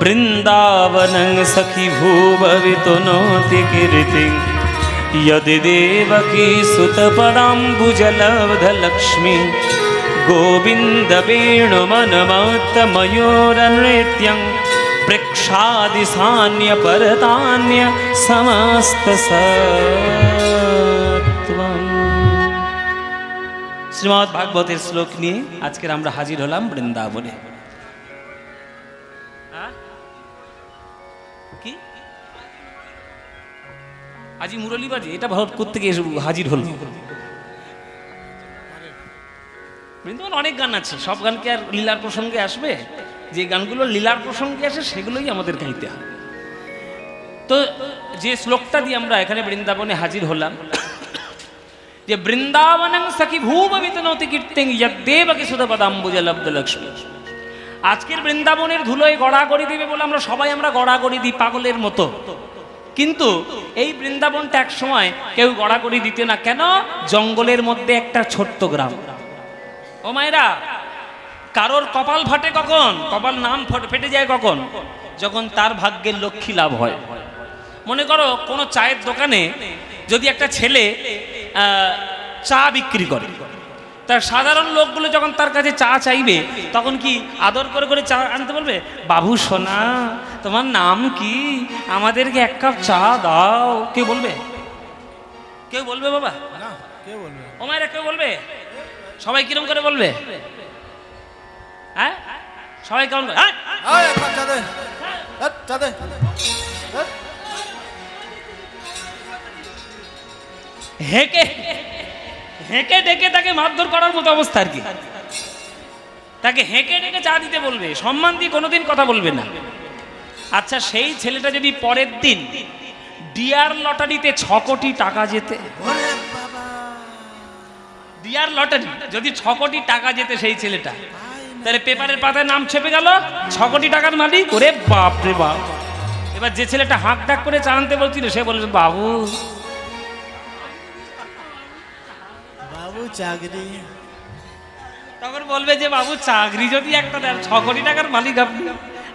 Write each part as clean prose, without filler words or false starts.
বৃন্দাবনং সখী ভূভবিতনোতি কীর্তিং यदि देवकी सुतपदाम्बुजलब्धलक्ष्मी गोविन्द वेणुमनमत्तमयूरनृत्यं प्रेक्षादिशान्यपरतान्य समस्तसत्त्वम्। श्रीमद् भागवतेर श्लोक निये आजकेर आमरा हाजिर हलाम बृंदाबने। আজি মুরলী বাজে এটা ভাব করতে গিয়ে হাজির হল। বৃন্দাবন অনেক গান আছে, সব গান কি আর লীলার প্রসঙ্গে আসবে? যে গানগুলো লীলার প্রসঙ্গে আসে সেগুলোই আমাদের গাইতে হয়। তো যে শ্লোকটা দিয়ে আমরা এখানে বৃন্দাবনে হাজির হলাম, যে বৃন্দাবনং সখী ভূভবিতনোতি কীর্তিং যদ্দেবকী সুতপদাম্বুজলব্ধলক্ষ্মী। আজকের বৃন্দাবনের ধুলোয় গড়াগড়ি দিবে বলে আমরা সবাই গড়াগড়ি দিই পাগলের মতো, কিন্তু এই বৃন্দাবনটা এক সময় কেউ গড়াগড়ি দিতে না। কেন? জঙ্গলের মধ্যে একটা ছোট্ট গ্রাম। ও মায়েরা, কারোর কপাল ফাটে কখন? কপাল নাম ফেটে যায় কখন? যখন তার ভাগ্যের লক্ষ্মী লাভ হয়। মনে করো কোনো চায়ের দোকানে যদি একটা ছেলে চা বিক্রি করে, তার সাধারণ লোকগুলো যখন তার কাছে চা চাইবে তখন কি আদর করে করে চা আনতে বলবে? বাবু সোনা, তোমার নাম কি? আমাদেরকে এক কাপ চা দাও। কেউ বলবে? কেউ বলবে বাবা? না, কেউ বলবে? ও মায়েরা কেউ বলবে? সবাই কিরম করে বলবে? হ্যাঁ, সবাই কেমন করে? হেঁকে হেঁকে ডেকে তাকে মারধর করার মতো অবস্থা আর কি। তাকে হেঁকে ডেকে চা দিতে বলবে, সম্মান দিয়ে কোনোদিন কথা বলবে না। আচ্ছা, সেই ছেলেটা যদি পরের দিন ডিয়ার লটারিতে 6 কোটি টাকা জেতে, ডিয়ার লটারি যদি 6 কোটি টাকা জেতে সেই ছেলেটা, তাহলে পেপারের পাতায় নাম ছেপে গেল 6 কোটি টাকার মালিক। ওরে বাপ রে বাপ! এবার যে ছেলেটা হাঁক ডাক করে চা আনতে বলছিল সে বলবে বাবু চাকরি। তখন বলবে যে বাবু চাকরি যদি একটা দেন, 6 কোটি টাকার মালিক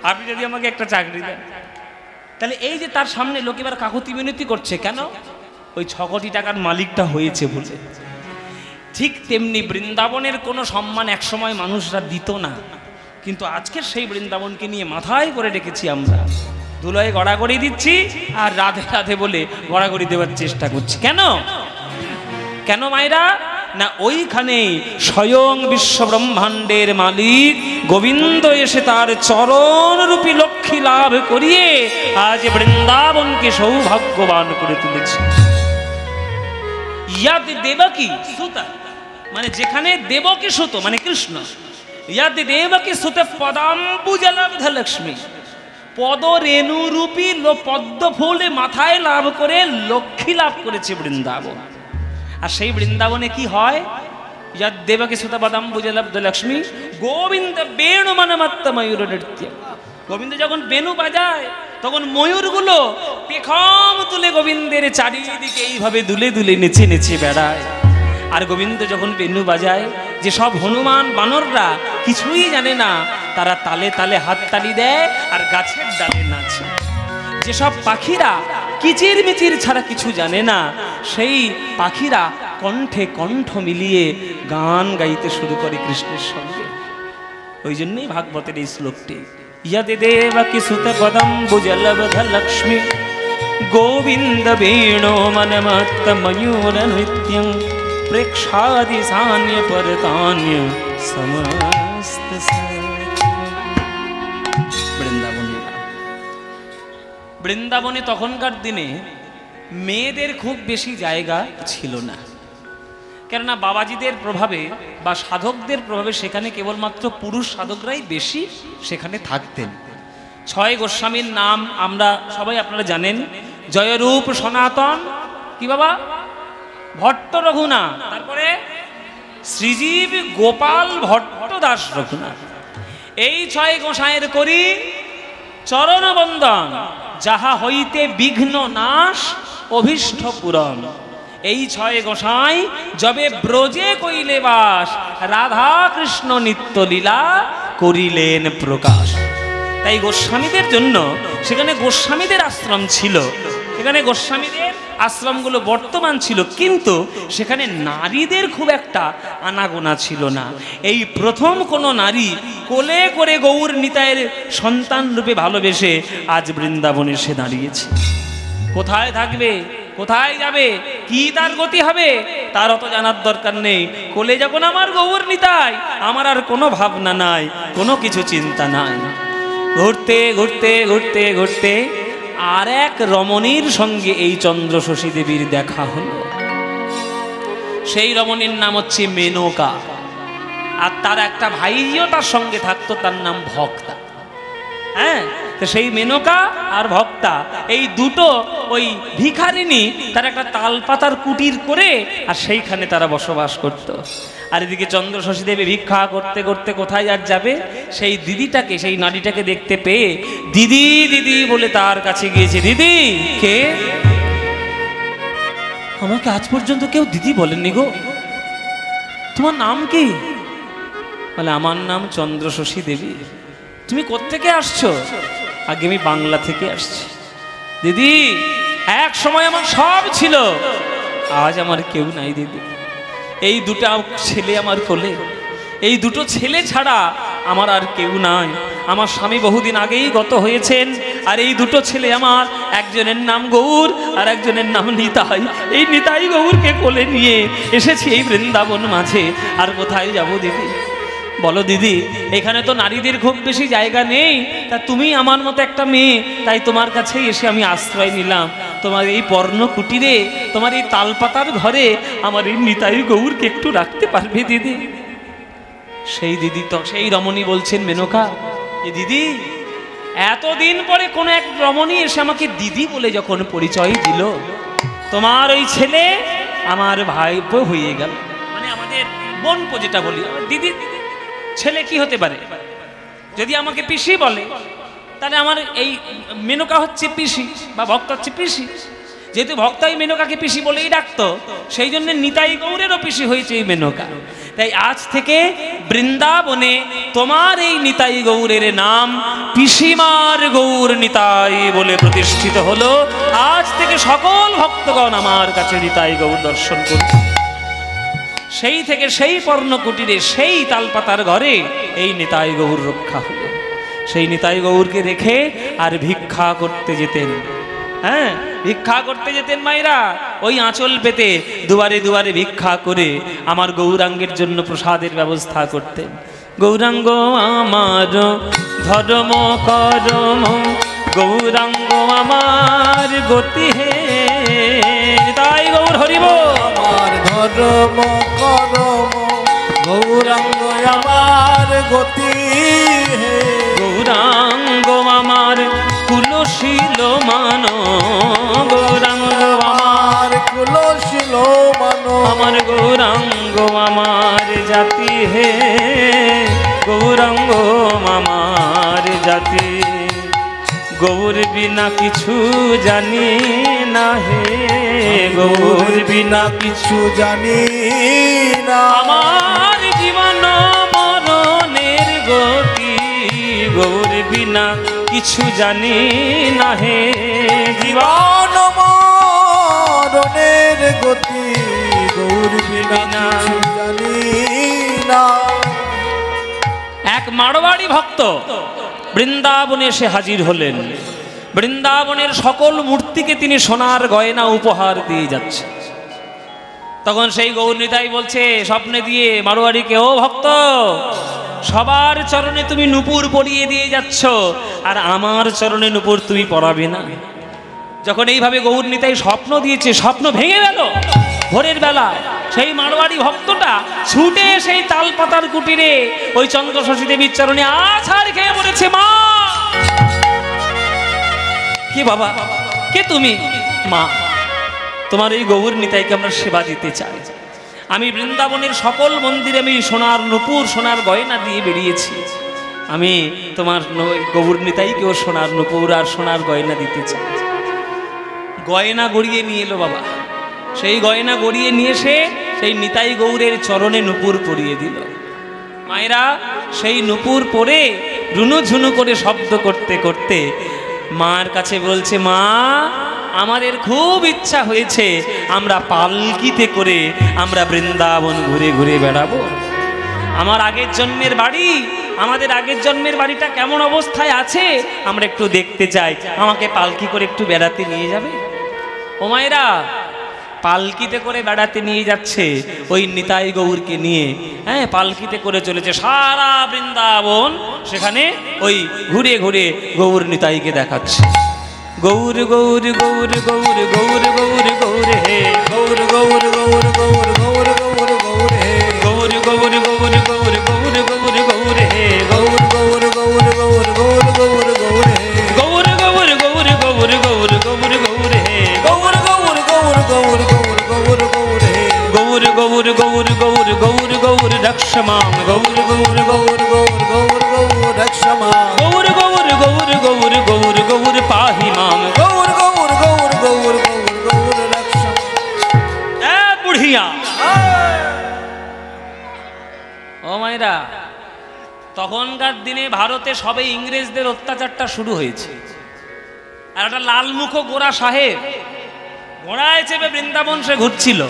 আপনি যদি আমাকে একটা চাকরি দেন। তাহলে এই যে তার সামনে লোক এবার কাকুতি মিনতি করছে, কেন? ওই 6 কোটি টাকার মালিকটা হয়েছে বলে। ঠিক তেমনি বৃন্দাবনের কোনো সম্মান একসময় মানুষরা দিত না, কিন্তু আজকে সেই বৃন্দাবনকে নিয়ে মাথায় করে রেখেছি আমরা। ধুলোয় গড়াগড়ি দিচ্ছি আর রাধে রাধে বলে গড়াগড়ি দেওয়ার চেষ্টা করছি। কেন? কেন মায়েরা? না, ওইখানে স্বয়ং বিশ্ব ব্রহ্মাণ্ডের মালিক গোবিন্দ এসে তার চরণরূপী লক্ষ্মী লাভ করিয়ে আজ বৃন্দাবনকে সৌভাগ্যবান করে তুলেছে। ইয়াদ দেবকী সুতা মানে যেখানে দেবকী সুত মানে কৃষ্ণ, ইয়াদ দেবকী সুত পদাম্বুজলব্ধলক্ষ্মী, পদরেণুরূপী পদ্ম ফুলে মাথায় লাভ করে লক্ষ্মী লাভ করেছে বৃন্দাবন। আর সেই বৃন্দাবনে কি হয়? দেবকী সুত পদাম্বুজলব্ধলক্ষ্মী গোবিন্দ বেণুমনমত্ত ময়ূর নৃত্য। গোবিন্দ যখন বেণু বাজায় তখন ময়ূরগুলো পেখম তুলে গোবিন্দের চারিদিকে এইভাবে দুলে দুলে নেচে নেচে বেড়ায়। আর গোবিন্দ যখন বেণু বাজায়, যে সব হনুমান বানররা কিছুই জানে না, তারা তালে তালে হাততালি দেয় আর গাছের ডালে নাচে। যেসব পাখিরা কিচির মিচির ছাড়া কিছু জানে না, সেই পাখিরা কণ্ঠে কণ্ঠ মিলিয়ে গান গাইতে শুরু করে কৃষ্ণের সঙ্গে। ওই জন্যই ভাগবতের এই শ্লোকটি, यदि देवकी सुत पदाम्बुजलब्धलक्ष्मी गोविंद वेणो मनमत्त मयूर नृत्यं प्रेक्षादिशान्य परतान्य समस्त বৃন্দাবনে তখনকার দিনে মেয়েদের খুব বেশি জায়গা ছিল না, কেননা বাবাজিদের প্রভাবে বা সাধকদের প্রভাবে সেখানে কেবলমাত্র পুরুষ সাধকরাই বেশি সেখানে থাকতেন। 6 গোস্বামীর নাম আমরা সবাই আপনারা জানেন। জয়রূপ সনাতন, কি বাবা? ভট্ট রঘুনাথ, তারপরে শ্রীজীব গোপাল ভট্ট দাস রঘুনাথ। এই 6 গোসাঁয়ের করি চরণ বন্দন, যাহা হইতে বিঘ্ন নাশ অভীষ্ট পূরণ। এই 6 গোসাই যবে ব্রজে কইলে বাস, রাধা কৃষ্ণ নিত্য লীলা করিলেন প্রকাশ। তাই গোস্বামীদের জন্য সেখানে গোস্বামীদের আশ্রম ছিল, সেখানে গোস্বামীদের আশ্রমগুলো বর্তমান ছিল, কিন্তু সেখানে নারীদের খুব একটা আনাগোনা ছিল না। এই প্রথম কোনো নারী কোলে করে গৌর নিতাইয়ের সন্তান রূপে ভালোবেসে আজ বৃন্দাবনে সে দাঁড়িয়েছে। কোথায় থাকবে, কোথায় যাবে, কি তার গতি হবে, তার অত জানার দরকার নেই। কোলে যখন আমার গৌর নিতাই, আমার আর কোনো ভাবনা নাই, কোনো কিছু চিন্তা নাই। ঘুরতে ঘুরতে ঘুরতে ঘুরতে আর এক রমণীর সঙ্গে এই চন্দ্রশশী দেবীর দেখা হলো। সেই রমণীর নাম হচ্ছে মেনকা, আর তার একটা ভাইও তার সঙ্গে থাকতো, তার নাম ভক্তা। হ্যাঁ, তো সেই মেনকা আর ভক্তা এই দুটো ওই ভিখারিনী তার একটা তালপাতার কুটির করে আর সেইখানে তারা বসবাস করত। আর এদিকে চন্দ্রশশী দেবী ভিক্ষা করতে করতে কোথায় আর যাবে, সেই দিদিটাকে, সেই নারীটাকে দেখতে পেয়ে দিদি দিদি বলে তার কাছে গিয়েছে। দিদি কে? আমাকে আজ পর্যন্ত কেউ দিদি বলেননি গো। তোমার নাম কি? বলে আমার নাম চন্দ্রশশী দেবী। তুমি কোত্থেকে আসছো? আগে আমি বাংলা থেকে আসছি। দিদি এক সময় আমার সব ছিল, আজ আমার কেউ নাই দিদি। এই দুটো ছেলে আমার কোলে, এই দুটো ছেলে ছাড়া আমার আর কেউ নাই। আমার স্বামী বহুদিন আগেই গত হয়েছেন, আর এই দুটো ছেলে আমার, একজনের নাম গৌর আর একজনের নাম নিতাই। এই নিতাই গৌরকে কোলে নিয়ে এসেছি এই বৃন্দাবন মাঝে। আর কোথায় যাব দিদি বলো? দিদি এখানে তো নারীদের খুব বেশি জায়গা নেই, তা তুমি আমার মতো একটা মেয়ে, তাই তোমার কাছেই এসে আমি আশ্রয় নিলাম। তোমার এই পর্ণ কুটিরে, তোমার এই তালপাতার ঘরে আমার এই নিতাই গৌরকে একটু রাখতে পারবে দিদি? সেই দিদি তো, সেই রমণী বলছেন মেনকা, এ দিদি এতদিন পরে কোনো এক রমণী এসে আমাকে দিদি বলে যখন পরিচয় দিল, তোমার ওই ছেলে আমার ভাইপো হয়ে গেল। মানে আমাদের বোনপো যেটা বলি, দিদি ছেলে কি হতে পারে? যদি আমাকে পিসি বলে, তাহলে আমার এই মেনকা হচ্ছে পিসি, বা ভক্ত হচ্ছে পিসি। যেহেতু ভক্তাই মেনকাকে পিসি বলেই ডাকতো, সেই জন্য নিতাই গৌরেরও পিসি হয়েছে এই মেনকা। তাই আজ থেকে বৃন্দাবনে তোমার এই নিতাই গৌরের নাম পিসিমার গৌর নিতাই বলে প্রতিষ্ঠিত হলো। আজ থেকে সকল ভক্তগণ আমার কাছে নিতাই গৌর দর্শন করবে। সেই থেকে সেই পর্ণকুটিরে, সেই তালপাতার ঘরে এই নিতাই গৌর রক্ষা হলো। সেই নিতাই গৌরকে রেখে আর ভিক্ষা করতে যেতেন। হ্যাঁ, ভিক্ষা করতে যেতেন মায়েরা, ওই আঁচল পেতে দুয়ারে দুয়ারে ভিক্ষা করে আমার গৌরাঙ্গের জন্য প্রসাদের ব্যবস্থা করতেন। গৌরাঙ্গ আমার ধর্ম করম, গৌরাঙ্গ আমার গতি হে। তাই গৌর হরিব আমার ধর্ম করম, গৌরাঙ্গ আমার গতি হে। গৌরাঙ্গ আমার কুলশীল মান, গৌরাঙ্গ আমার কুলশীল মান, আমার গৌরাঙ্গ আমার জাতি হে। গৌরাঙ্গ আমার জাতি, গৌর বিনা কিছু জানি না হে। গৌর বিনা কিছু জানি না, আমার জীবন মরণের গতি, গৌর বিনা কিছু জানি না হে। জীবন মরণের গতি, গৌর বিনা কিছু জানি না। এক মারোয়াড়ি ভক্ত বৃন্দাবনে এসে হাজির হলেন। বৃন্দাবনের সকল মূর্তিকে তিনি সোনার গয়না উপহার দিয়ে যাচ্ছে। তখন সেই গৌর নিতাই বলছে স্বপ্নে দিয়ে মারোয়াড়িকে, ও ভক্ত, সবার চরণে তুমি নূপুর পরিয়ে দিয়ে যাচ্ছ, আর আমার চরণে নূপুর তুমি পরাবে না। যখন এইভাবে গৌর নিতাই স্বপ্ন দিয়েছে, স্বপ্ন ভেঙে গেল ভোরের বেলা। সেই মারোয়াড়ি ভক্তটা ছুটে সেই তালপাতার কুটিরে ওই চন্দ্রশশী দেবীর চরণে আছাড় খেয়ে পড়েছে। মা! কে বাবা? কে তুমি? মা, তোমার এই গৌর নিতাইকে আমরা সেবা দিতে চাই। আমি বৃন্দাবনের সকল মন্দিরে আমি সোনার নূপুর, সোনার গয়না দিয়ে বেরিয়েছি। আমি তোমার গৌর নিতাইকেও সোনার নূপুর আর সোনার গয়না দিতে চাই। গয়না গড়িয়ে নিয়ে এলো বাবা। সেই গয়না গড়িয়ে নিয়ে এসে সেই নিতাই গৌরের চরণে নূপুর পরিয়ে দিল। মায়েরা সেই নূপুর পরে রুনু ঝুনু করে শব্দ করতে করতে মার কাছে বলছে, মা আমাদের খুব ইচ্ছা হয়েছে আমরা পালকিতে করে আমরা বৃন্দাবন ঘুরে ঘুরে বেড়াবো। আমার আগের জন্মের বাড়ি, আমাদের আগের জন্মের বাড়িটা কেমন অবস্থায় আছে আমরা একটু দেখতে চাই, আমাকে পালকি করে একটু বেড়াতে নিয়ে যাবে? ও মায়েরা, পালকিতে করে বেড়াতে নিয়ে যাচ্ছে ওই নিতাই গৌরকে নিয়ে। হ্যাঁ, পালকিতে করে চলেছে সারা বৃন্দাবন, সেখানে ওই ঘুরে ঘুরে গৌর নিতাইকে দেখাচ্ছে। গৌর গৌর গৌর গৌর গৌর গৌর গৌর হে, গৌর গৌর গৌর গৌর গৌর গৌর গৌর হে, গৌর গৌর গৌর গৌর গৌর গৌর গৌর হে, গৌর গৌর গৌর গৌর গৌর গৌর গৌর হে, গৌর গৌর গৌর গৌর গৌর গৌর গৌর হে, গৌর গৌর গৌর গৌর গৌর গৌর গৌর হে, গৌর গৌর গৌর গৌর গৌর গৌর রক্ষমাং, গৌর গৌর গৌর গৌর গৌর গৌর রক্ষমা, গৌর গৌর গৌর গৌর গৌর গৌর পাহি মাং, গৌর গৌর গৌর গৌর গৌর গৌর রক্ষমা। বুড়িয়া ও মায়েরা, তখনকার দিনে ভারতে সবে ইংরেজদের অত্যাচারটা শুরু হয়েছে। আর একটা লালমুখ গোরা সাহেব ঘোড়ায় চেপে বৃন্দাবন সে ঘুরছিল।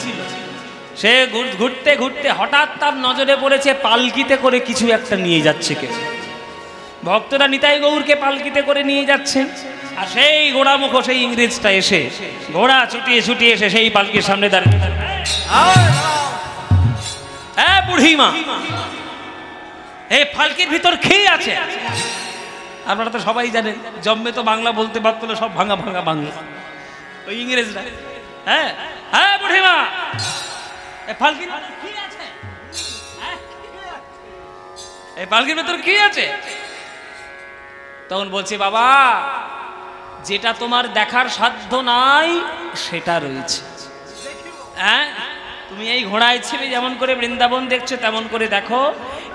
সে ঘুরতে ঘুরতে হঠাৎ তার নজরে পড়েছে পালকিতে করে কিছু একটা নিয়ে যাচ্ছে কে। ভক্তরা নিতাই গৌরকে পালকিতে করে নিয়ে যাচ্ছেন, আর সেই গোড়ামুখ সেই ইংরেজটা এসে ঘোড়া ছুটিয়ে ছুটিয়ে এসে সেই পালকির সামনে দাঁড়িয়ে, হ্যাঁ বুড়িমা, এই পালকির ভিতর খেয়ে আছে। আপনারা তো সবাই জানেন, জন্মে তো বাংলা বলতে পারতো না, সব ভাঙা ভাঙা বাংলা ওই ইংরেজরা। হ্যাঁ হ্যাঁ বুড়িমা, এই পালকির ভিতর কি আছে? এই পালকির ভিতর কি আছে? তখন বলছে, বাবা যেটা তোমার দেখার সাধ্য নাই সেটা রয়েছে। হ্যাঁ, তুমি এই ঘোড়ায় ছেড়ে যেমন করে বৃন্দাবন দেখছো তেমন করে দেখো,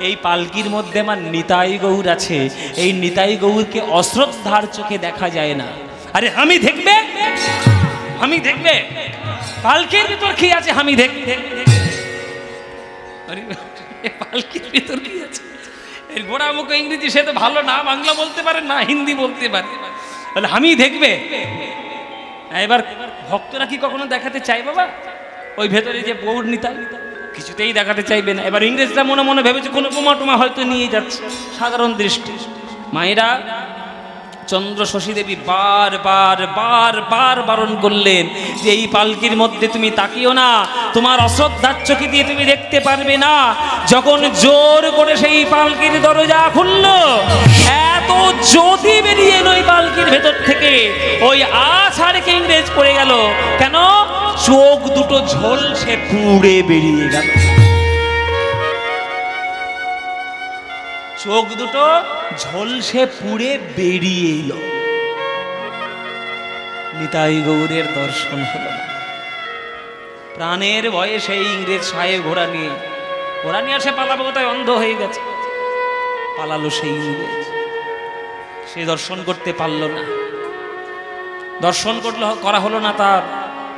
এই পালকির মধ্যে আমার নিতাই গৌর আছে। এই নিতাই গৌরকে অশ্রদ্ধার চোখে দেখা যায় না। আরে আমি দেখবে, আমি দেখবে পালকির ভিতর কি আছে, আমি দেখবে। পালকির ভিতর কি আছে? এর গোড়া মুখ ইংরেজি সে তো ভালো না বাংলা বলতে পারে না হিন্দি বলতে পারে, তাহলে আমি দেখবে। এবার ভক্তরা কি কখনো দেখাতে চাই বাবা ওই ভেতরে যে গৌর নিতাই? কিছুতেই দেখাতে চাইবে না। এবার ইংরেজরা মনে মনে ভেবেছে কোনো বোমা টোমা হয়তো নিয়ে যাচ্ছে, সাধারণ দৃষ্টি। মায়েরা, চন্দ্র শশী দেবী বার বার বার বার বারণ করলেন যে এই পালকির মধ্যে তুমি তাকিও না, তোমার অশ্রদ্ধার চোখে দিয়ে তুমি দেখতে পারবে না। যখন জোর করে সেই পালকির দরজা খুললো, এত জ্যোতি বেরিয়ে এলো ওই পালকির ভেতর থেকে, ওই আছাড়কে ইংরেজ পড়ে গেল। কেন? চোখ দুটো ঝলসে পুড়ে বেরিয়ে গেল। চোখ দুটো ঝলসে পুড়ে বেরিয়ে এলো। নিতাই গৌরের দর্শন হলো না। প্রাণের ভয়ে সেই ইংরেজ সাহেব ঘোড়া নিয়ে সে পালাবো, তাই অন্ধ হয়ে গেছে। পালালো সেই ইংরেজ, সে দর্শন করতে পারলো না। দর্শন করা হলো না তার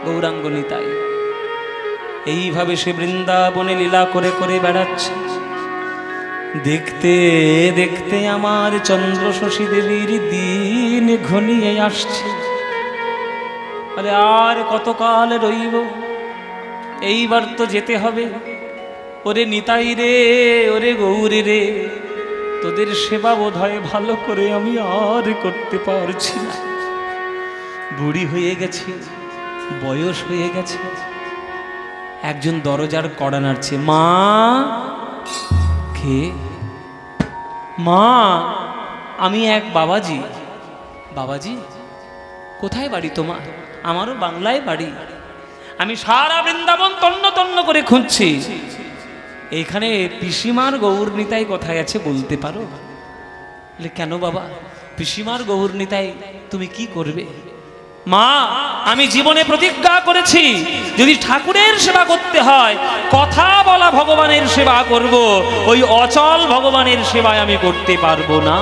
গৌরাঙ্গ নিতাই। এইভাবে সে বৃন্দাবনে লীলা করে করে বেড়াচ্ছে। দেখতে দেখতে আমার চন্দ্র শশী দেবীর দিন ঘনিয়ে আসছে। আরে আর কতকাল রইব, এইবার তো যেতে হবে। ওরে নিতাই রে, ওরে গৌরী রে, তোদের সেবা বোধ হয় ভালো করে আমি আর করতে পারছি না। বুড়ি হয়ে গেছে, বয়স হয়ে গেছে। একজন দরজার কড়া নাড়ছে। মা, কে? মা, আমি এক বাবাজি। বাবাজি, কোথায় বাড়ি তোমার? আমারও বাংলায় বাড়ি। আমি সারা বৃন্দাবন তন্ন তন্ন করে খুঁজছি। এইখানে পিসিমার গৌর নিতাই কোথায় আছে বলতে পারো? কেন বাবা, পিসিমার গৌর নিতাই তুমি কি করবে? মা, আমি জীবনে প্রতিজ্ঞা করেছি যদি ঠাকুরের সেবা করতে হয়, কথা বলা ভগবানের সেবা করব, ওই অচল ভগবানের সেবায় আমি করতে পারবো না।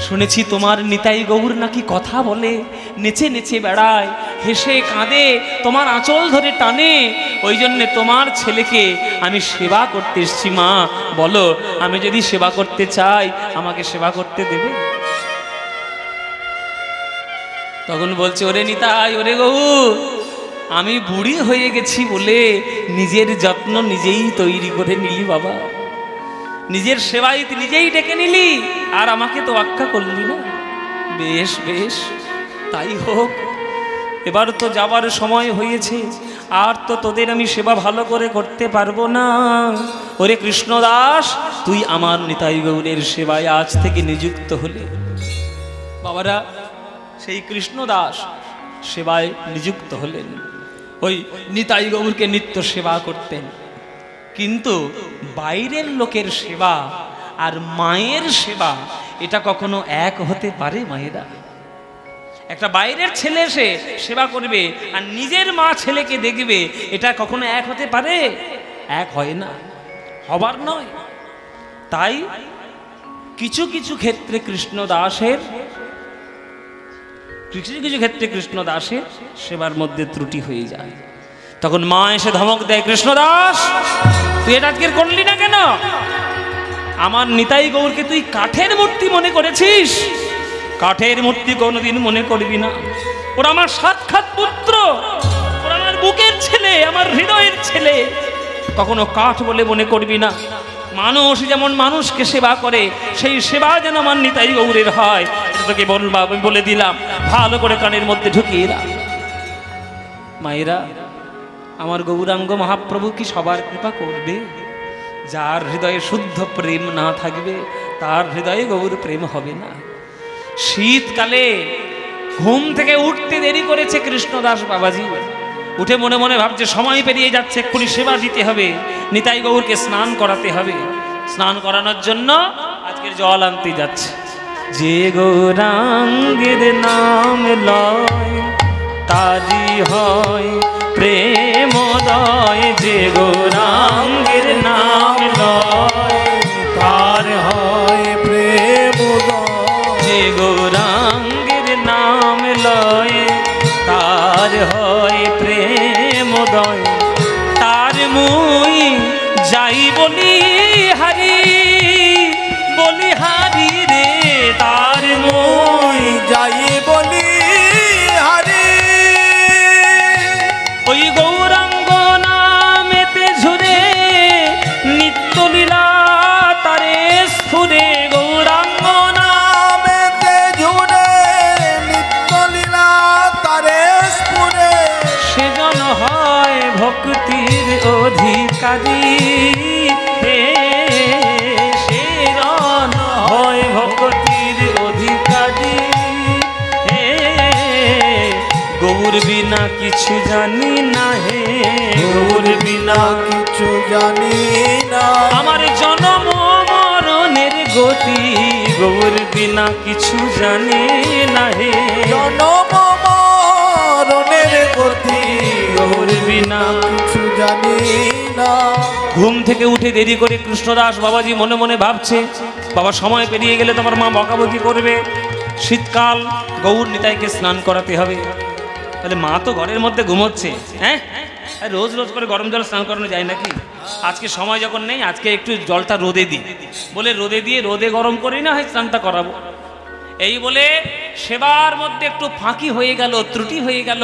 শুনেছি তোমার নিতাই গৌর নাকি কথা বলে, নেচে নেচে বেড়ায়। হেসে কাঁদে, তোমার আঁচল ধরে টানে। ওই জন্যে তোমার ছেলেকে আমি সেবা করতে এসেছি। মা বলো, আমি যদি সেবা করতে চাই আমাকে সেবা করতে দেবে? তখন বলছে, ওরে নিতাই, ওরে গৌর, আমি বুড়ি হয়ে গেছি বলে নিজের যত্ন নিজেই তৈরি করে নিলি বাবা, নিজের সেবায় নিজেই ডেকে নিলি, আর আমাকে তো আখ্যা করলি না। বেশ বেশ, তাই হোক, এবার তো যাবার সময় হয়েছে, আর তো তোদের আমি সেবা ভালো করে করতে পারবো না। ওরে কৃষ্ণদাস, তুই আমার নিতাই গৌরের সেবায় আজ থেকে নিযুক্ত হলে। বাবারা, সেই কৃষ্ণদাস সেবায় নিযুক্ত হলেন, ওই নিতাই গৌরকে নিত্য সেবা করতেন। কিন্তু বাইরের লোকের সেবা আর মায়ের সেবা এটা কখনো এক হতে পারে মায়েরা? একটা বাইরের ছেলে এসে সেবা করবে আর নিজের মা ছেলেকে দেখবে, এটা কখনো এক হতে পারে? এক হয় না, হবার নয়। তাই কিছু কিছু ক্ষেত্রে কৃষ্ণদাসের সেবার মধ্যে ত্রুটি হয়ে যায়। তখন মা এসে ধমক দেয়, কৃষ্ণদাস তুই এটা আজকের করলি না কেন? আমার নিতাই গৌরকে তুই কাঠের মূর্তি মনে করেছিস? কাঠের মূর্তি কোনোদিন মনে করবি না। ওরা আমার সাক্ষাৎ পুত্র, ওরা আমার বুকের ছেলে, আমার হৃদয়ের ছেলে, কখনো কাঠ বলে মনে করবি না। মানুষ যেমন মানুষকে সেবা করে, সেই সেবা যেন আমার নিতাই গৌরের হয়, এটা তোকে বলবা, আমি বলে দিলাম, ভালো করে কানের মধ্যে ঢুকিয়ে রাখ। মায়েরা, আমার গৌরাঙ্গ মহাপ্রভু কি সবার কৃপা করবে? যার হৃদয়ে শুদ্ধ প্রেম না থাকবে তার হৃদয়ে গৌর প্রেম হবে না। শীতকালে ঘুম থেকে উঠতে দেরি করেছে কৃষ্ণদাস বাবাজি, উঠে মনে মনে ভাবছে সময় পেরিয়ে যাচ্ছে, এক্ষুনি সেবা দিতে হবে, নিতাই গৌরকে স্নান করাতে হবে। স্নান করানোর জন্য আজকের জল আনতে যাচ্ছে। যে গৌরাঙ্গের নাম লয় তারি হয় প্রেমোদয়, যে গৌরাঙ্গের নাম লয় তার হয় প্রেমোদয়, যে গৌরাঙ্গের নাম লয় তার হয় প্রেমোদয়। তার মুই যাই বলি হারি, বলি হারি রে, তার মুই যাই বলি হারি, ওই গৌরাঙ্গ নামেতে ঝুরে নিত্য লীলা তারে স্ফুরে, গৌরাঙ্গ নামেতে ঝুরে নিত্য লীলা তারে স্ফুরে, সেজন হয় ভক্তির অধিকারী, সেজন হয় ভক্তির অধিকারী। গৌর বিনা কিছু জানি না হে, গৌর বিনা কিছু জানি না, আমার জনম মরণের গতি, গৌর বিনা কিছু জানি না হে, জনম মরণের গতি, গৌর বিনা কিছু জানি না। ঘুম থেকে উঠে দেরি করে কৃষ্ণদাস বাবাজি মনে মনে ভাবছে, বাবা সময় পেরিয়ে গেলে তোমার মা বকাবকি করবে, শীতকাল গৌর নিতাইকে স্নান করাতে হবে। তাহলে মা তো ঘরের মধ্যে ঘুমোচ্ছে, হ্যাঁ রোজ রোজ করে গরম জল স্নান করানো যায় নাকি? আজকে সময় যখন নেই, আজকে একটু জলটা রোদে দিই বলে রোদে দিয়ে রোদে গরম করেই না হয় স্নানটা করাবো। এই বলে সেবার মধ্যে একটু ফাঁকি হয়ে গেল, ত্রুটি হয়ে গেল,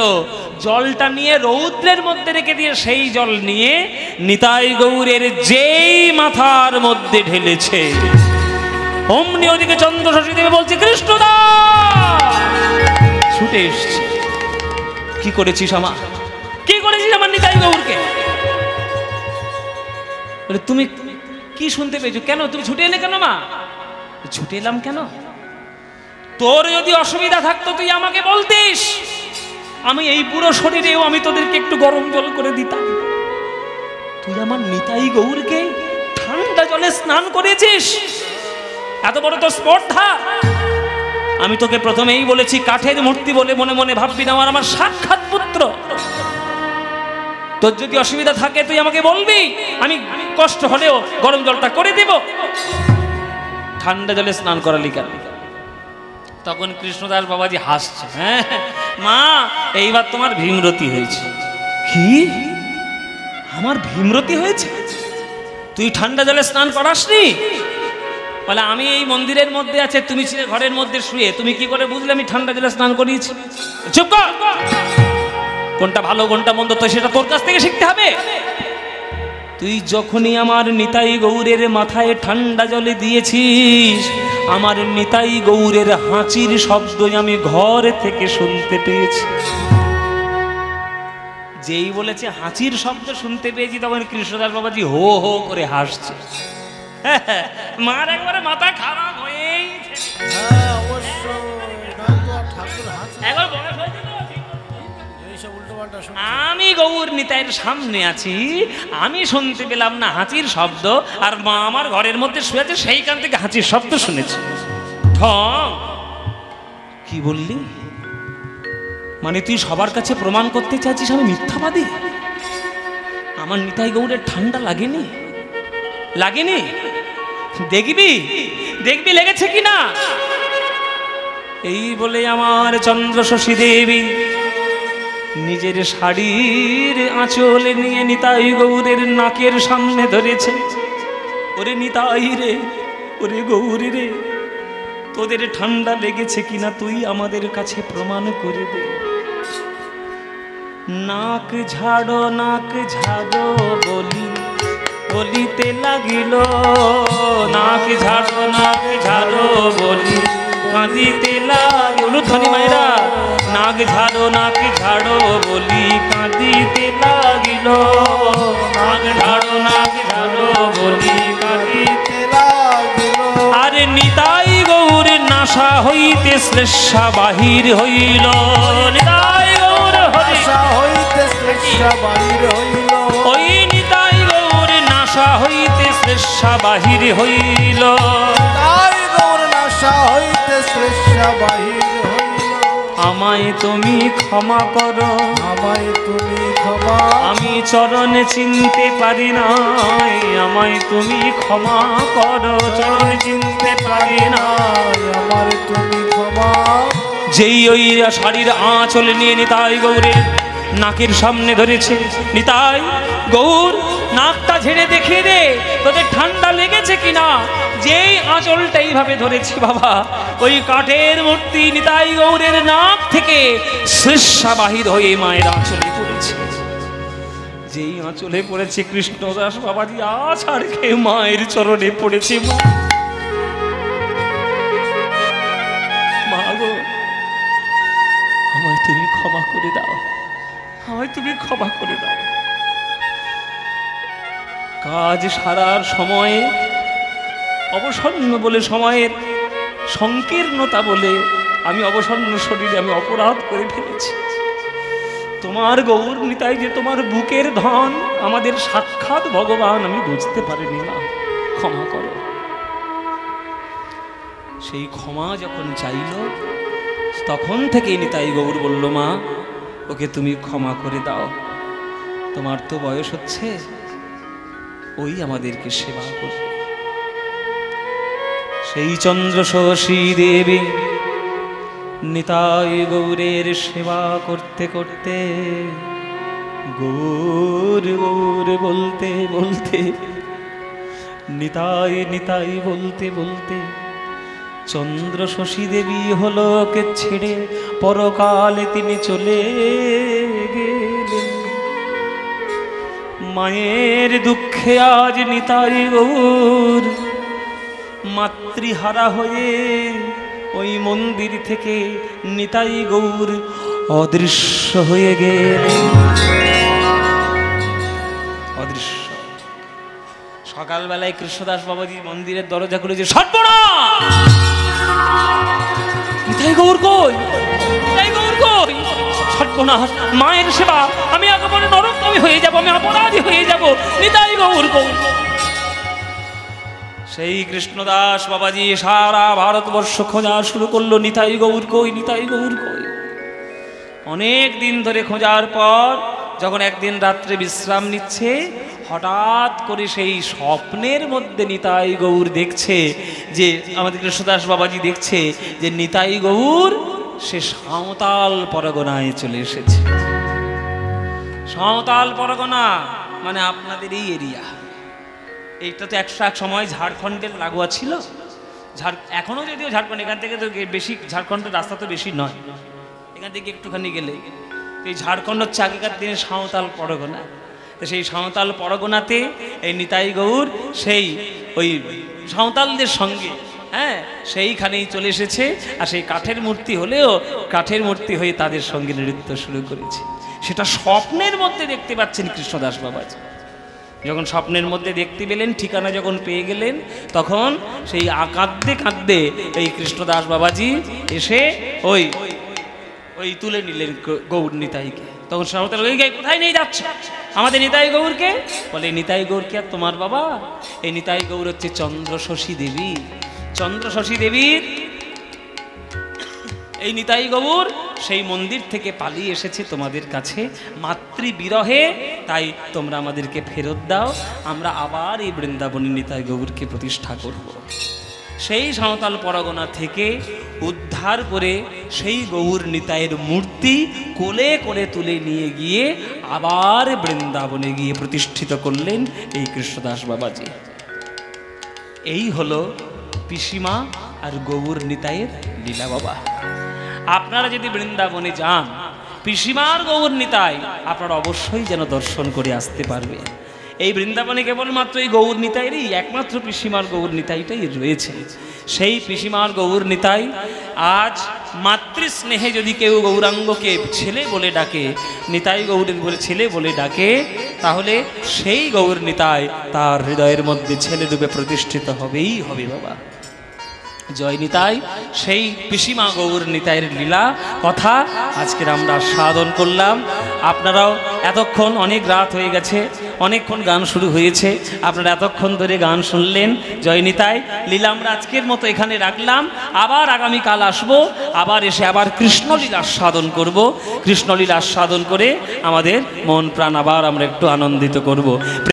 জলটা নিয়ে রৌদ্রের মধ্যে রেখে দিয়ে সেই জল নিয়ে নিতাই গৌরের যেই মাথার মধ্যে ঢেলেছে, অমনি ওদিকে চন্দ্র শশী দেবে বলছে, কৃষ্ণদাস ছুটে এসছে। কি করেছিস আমার, কি করেছিস আমার নিতাই গৌরকে? তুমি কি শুনতে পেয়েছো? কেন তুমি ছুটে এলে কেন মা? ছুটে এলাম কেন? তোর যদি অসুবিধা থাকতো তুই আমাকে বলতিস, আমি এই পুরো শরীরেও আমি তোদেরকে একটু গরম জল করে দিতাম। তুই আমার নিতাই গৌরকে ঠান্ডা জলে স্নান করেছিস, এত বড় তো স্পর্ধা। আমি তোকে প্রথমেই বলেছি কাঠের মূর্তি বলে মনে মনে ভাববি না, আমার সাক্ষাৎ পুত্র। তোর যদি অসুবিধা থাকে তুই আমাকে বলবি, আমি কষ্ট হলেও গরম জলটা করে দেব। ঠান্ডা জলে স্নান করালি কেন? তখন কৃষ্ণদাস বাবাজি হাসছে, হ্যাঁ মা এইবার তোমার ভীমরতি হয়েছে। কি আমার ভীমরতি হয়েছে? তুই ঠান্ডা জলে স্নান করাসনি? বলে আমি এই মন্দিরের মধ্যে আছে, তুমি ছিলে ঘরের মধ্যে শুয়ে, তুমি কি করে বুঝলে আমি ঠান্ডা জলে স্নান করিয়েছি? চুপ কর, কোনটা ভালো কোনটা মন্দ তো সেটা তোর কাছ থেকে শিখতে হবে। তুই যখনই আমার নিতাই গৌরের মাথায় ঠান্ডা জলে দিয়েছিস, আমার নিতাই গৌরের হাঁচির শব্দ আমি ঘর থেকে শুনতে পেয়েছি। যেই বলেছে হাঁচির শব্দ শুনতে পেয়েছি, তখন কৃষ্ণদাস বাবাজি হো হো করে হাসছে। মার একবারে মাথা খারাপ হয়েই আমি গৌর নিতাইয়ের সামনে আছি, আমি শুনতে পেলাম না হাঁচির শব্দ, আর মা আমার ঘরের মধ্যে শুয়ে আছে, সেইখান থেকে হাঁচির শব্দ শুনেছি। ঠং, কি বললি? মানে তুই সবার কাছে প্রমাণ করতে চাইছিস আমি মিথ্যাবাদী? আমার নিতাই গৌরের ঠান্ডা লাগেনি? লাগেনি? দেখবি দেখবি লেগেছে কিনা। এই বলে আমার চন্দ্রশশী দেবী নিজের শাড়ির আঁচলে নিয়ে নিতাই গৌরের নাকের সামনে ধরেছে। ওরে নিতাই রে, ওরে গৌরী রে, তোদের ঠান্ডা লেগেছে কিনা তুই আমাদের কাছে প্রমাণ করে দে। নাক ঝাড়ো বলি বলিতে লাগিল, নাক ঝাড়ো বলি কাঁদিতে লাগিল। উলুধ্বনি মায়েরা, নাক ঝাড়ো বলি কাঁদিতে লাগিল, নাক ঝাড়ো বলি কাঁদিতে লাগিল। আরে নিতাই গৌর নাশা হইতে শ্লেষা বাহির হইল, নিতাই গৌর নাশা হইতে শ্লেষা বাহির হইল, ওই নিতাই গৌর নাশা হইতে শ্লেষা বাহির হইল, নিতাই গৌর নাশা হইতে শ্লেষা বাহির হইল। আমায় তুমি ক্ষমা করো, আমায় তুমি ক্ষমা, আমি চরণে চিনতে পারি নাই, আমায় তুমি ক্ষমা করো, চরণ চিনতে পারি নাই, আমার তুমি ক্ষমা। যেই ওই শাড়ির আঁচল নিয়ে নিতাই গৌরের নাকের সামনে ধরেছে, নিতাই গৌর নাকটা ঝেড়ে দেখিয়ে দে তোদের ঠান্ডা লেগেছে কিনা। যেই আঁচলটা এইভাবে ধরেছি বাবা, ওই কাঠের মূর্তি নিতাই গৌরের নাক থেকে শ্লেষা বাহির হয়ে মায়ের আঁচলে পড়েছে। যেই আঁচলে পড়েছে কৃষ্ণদাস বাবাজি আছাড় খেয়ে মায়ের চরণে পড়েছে। মা গো, আমায় তুমি ক্ষমা করে দাও, আমায় তুমি ক্ষমা করে দাও। কাজ সারার সময়ে অবসন্ন বলে, সময়ের সংকীর্ণতা বলে আমি অবসন্ন শরীরে আমি অপরাধ করে ফেলেছি। তোমার গৌর নিতাই যে তোমার বুকের ধন, আমাদের সাক্ষাৎ ভগবান, আমি বুঝতে পারিনি, না ক্ষমা করো। সেই ক্ষমা যখন চাইল, তখন থেকে নিতাই গৌর বলল, মা ওকে তুমি ক্ষমা করে দাও, তোমার তো বয়স হচ্ছে, ওই আমাদেরকে সেবা করবে। সেই চন্দ্রশশী দেবী নিতাই গৌরের সেবা করতে করতে গৌর গৌর বলতে বলতে, নিতাই নিতাই বলতে বলতে চন্দ্রশশী দেবী হলোকে ছেড়ে পরকালে তিনি চলে গেলেন। মায়ের দুঃখে আজ নিতাই গৌর মাতৃহারা হয়ে ওই মন্দির থেকে নিতাই গৌর অদৃশ্য হয়ে গেলেন, অদৃশ্য। সকালবেলায় কৃষ্ণদাস বাবাজি মন্দিরের দরজা খুলে যে সর্বনাশ, নিতাই গৌর কই, নিতাই গৌর কই, সর্বনাশ, মায়ের সেবা আমি একেবারে নরকগামী হয়ে যাব, আমি অপরাধী হয়ে যাব, নিতাই গৌর কই। সেই কৃষ্ণদাস বাবাজি সারা ভারতবর্ষ খোঁজা শুরু করলো, নিতাই গৌর কই, নিতাই গৌর কই। অনেক দিন ধরে খোঁজার পর যখন একদিন রাত্রে বিশ্রাম নিচ্ছে, হঠাৎ করে সেই স্বপ্নের মধ্যে নিতাই গৌর দেখছে যে, আমাদের কৃষ্ণদাস বাবাজি দেখছে যে নিতাই গৌর সে সাঁওতাল পরগনায় চলে এসেছে। সাঁওতাল পরগনা মানে আপনাদের এই এরিয়া। এইটা তো এক সময় ঝাড়খণ্ডের লাগোয়া ছিল। এখনো যদিও ঝাড়খণ্ড, এখান থেকে তো বেশি, ঝাড়খণ্ডের রাস্তা তো বেশি নয়, এখান থেকে একটুখানি গেলে এই ঝাড়খণ্ড হচ্ছে আগেকার দিনে সাঁওতাল পরগনা। তো সেই সাঁওতাল পরগনাতে এই নিতাই গৌর সেই ওই সাঁওতালদের সঙ্গে, হ্যাঁ, সেইখানেই চলে এসেছে। আর সেই কাঠের মূর্তি হলেও কাঠের মূর্তি হয়ে তাদের সঙ্গে নৃত্য শুরু করেছে। সেটা স্বপ্নের মধ্যে দেখতে পাচ্ছেন কৃষ্ণদাস বাবাজি। যখন স্বপ্নের মধ্যে দেখতে পেলেন, ঠিকানা যখন পেয়ে গেলেন, তখন সেই কাঁদতে কাঁদতে এই কৃষ্ণদাস বাবাজি এসে ওই ওই তুলে নিলেন গৌর নিতাইকে। তখন সাঁওতাল কোথায় নিয়ে যাচ্ছে আমাদের নিতাই গৌরকে? বলে নিতাই গৌরকে আর তোমার বাবা, এই নিতাই গৌর হচ্ছে চন্দ্রশশী দেবী। চন্দ্রশশী দেবীর এই নিতাই গৌর সেই মন্দির থেকে পালিয়ে এসেছে তোমাদের কাছে মাতৃবিরহে, তাই তোমরা আমাদেরকে ফেরত দাও, আমরা আবার এই বৃন্দাবনী নিতাই গৌরকে প্রতিষ্ঠা করব। সেই সাঁওতাল পরগনা থেকে উদ্ধার করে সেই গৌর নিতাইয়ের মূর্তি কোলে করে তুলে নিয়ে গিয়ে আবার বৃন্দাবনে গিয়ে প্রতিষ্ঠিত করলেন এই কৃষ্ণদাস বাবাজি। এই হলো পিসিমা আর গৌর নিতাইয়ের লীলা বাবা। আপনারা যদি বৃন্দাবনে যান, পিসিমার গৌর নিতাই আপনারা অবশ্যই যেন দর্শন করে আসতে পারবে। এই বৃন্দাবনে কেবলমাত্র এই গৌর নিতাইয়েরই একমাত্র পিসিমার গৌর নিতাইটাই রয়েছে। সেই পিসিমার গৌর নিতাই আজ মাতৃস্নেহে যদি কেউ গৌরাঙ্গকে ছেলে বলে ডাকে, নিতাই গৌরের বলে ছেলে বলে ডাকে, তাহলে সেই গৌর নিতাই তার হৃদয়ের মধ্যে ছেলে রূপে প্রতিষ্ঠিত হবেই হবে বাবা। জয় নিতাই। সেই পিসিমা গৌর নিতাইয়ের লীলা কথা আজকের আমরা সাধন করলাম। আপনারাও এতক্ষণ, অনেক রাত হয়ে গেছে, অনেকক্ষণ গান শুরু হয়েছে, আপনারা এতক্ষণ ধরে গান শুনলেন। জয় নিতাই। লীলা আমরা আজকের মতো এখানে রাখলাম। আবার আগামীকাল আসবো, আবার এসে আবার কৃষ্ণলীলা আস্বাদন করব। কৃষ্ণলীলা আস্বাদন করে আমাদের মন প্রাণ আবার আমরা একটু আনন্দিত করব।